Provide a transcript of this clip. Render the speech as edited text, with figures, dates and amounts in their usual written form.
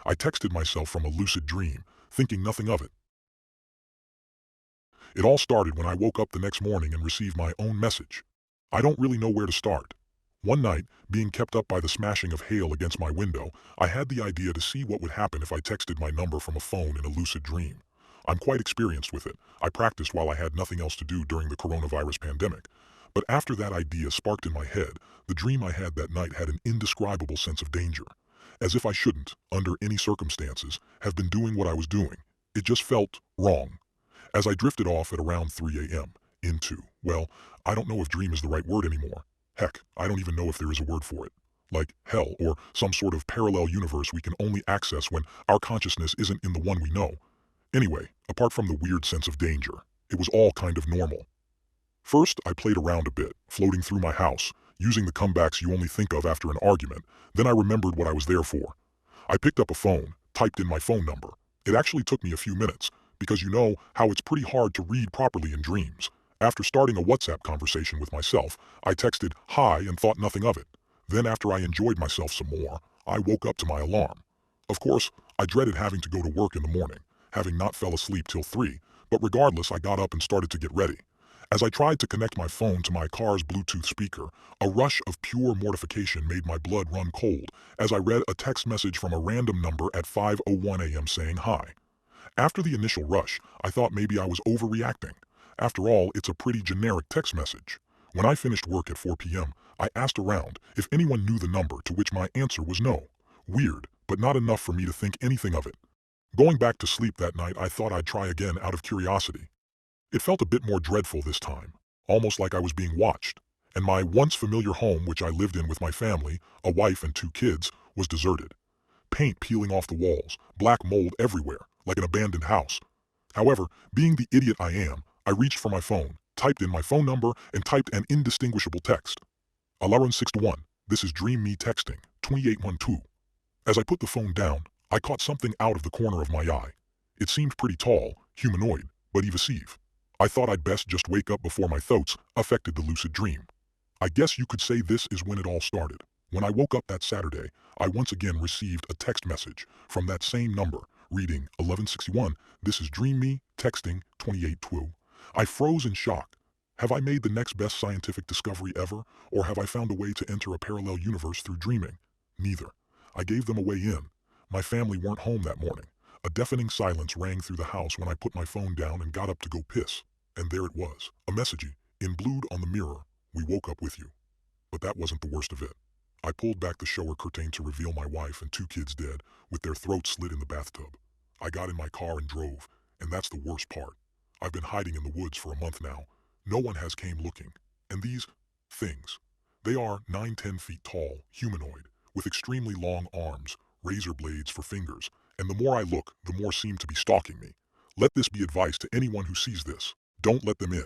I texted myself from a lucid dream, thinking nothing of it. It all started when I woke up the next morning and received my own message. I don't really know where to start. One night, being kept up by the smashing of hail against my window, I had the idea to see what would happen if I texted my number from a phone in a lucid dream. I'm quite experienced with it. I practiced while I had nothing else to do during the coronavirus pandemic. But after that idea sparked in my head, the dream I had that night had an indescribable sense of danger. As if I shouldn't, under any circumstances, have been doing what I was doing. It just felt wrong. As I drifted off at around 3 a.m. into, well, I don't know if dream is the right word anymore. Heck, I don't even know if there is a word for it. Like hell or some sort of parallel universe we can only access when our consciousness isn't in the one we know. Anyway, apart from the weird sense of danger, it was all kind of normal. First, I played around a bit, floating through my house, using the comebacks you only think of after an argument. Then I remembered what I was there for. I picked up a phone, typed in my phone number. It actually took me a few minutes, because you know how it's pretty hard to read properly in dreams. After starting a WhatsApp conversation with myself, I texted hi and thought nothing of it. Then after I enjoyed myself some more, I woke up to my alarm. Of course, I dreaded having to go to work in the morning, having not fell asleep till 3, but regardless I got up and started to get ready. As I tried to connect my phone to my car's Bluetooth speaker, a rush of pure mortification made my blood run cold as I read a text message from a random number at 5:01 a.m. saying hi. After the initial rush, I thought maybe I was overreacting. After all, it's a pretty generic text message. When I finished work at 4 p.m., I asked around if anyone knew the number, to which my answer was no. Weird, but not enough for me to think anything of it. Going back to sleep that night, I thought I'd try again out of curiosity. It felt a bit more dreadful this time, almost like I was being watched, and my once familiar home, which I lived in with my family, a wife and 2 kids, was deserted. Paint peeling off the walls, black mold everywhere, like an abandoned house. However, being the idiot I am, I reached for my phone, typed in my phone number, and typed an indistinguishable text. Alaron 61, this is Dream Me texting, 2812. As I put the phone down, I caught something out of the corner of my eye. It seemed pretty tall, humanoid, but evasive. I thought I'd best just wake up before my thoughts affected the lucid dream. I guess you could say this is when it all started. When I woke up that Saturday, I once again received a text message from that same number, reading 1161, this is Dream Me, texting 2812. I froze in shock. Have I made the next best scientific discovery ever, or have I found a way to enter a parallel universe through dreaming? Neither. I gave them a way in. My family weren't home that morning. A deafening silence rang through the house when I put my phone down and got up to go piss. And there it was, a messagey, in blued on the mirror, we woke up with you. But that wasn't the worst of it. I pulled back the shower curtain to reveal my wife and 2 kids dead, with their throats slit in the bathtub. I got in my car and drove, and that's the worst part. I've been hiding in the woods for a month now. No one has came looking. And these things, they are 9-10 feet tall, humanoid, with extremely long arms, razor blades for fingers, and the more I look, the more seem to be stalking me. Let this be advice to anyone who sees this. Don't let them in.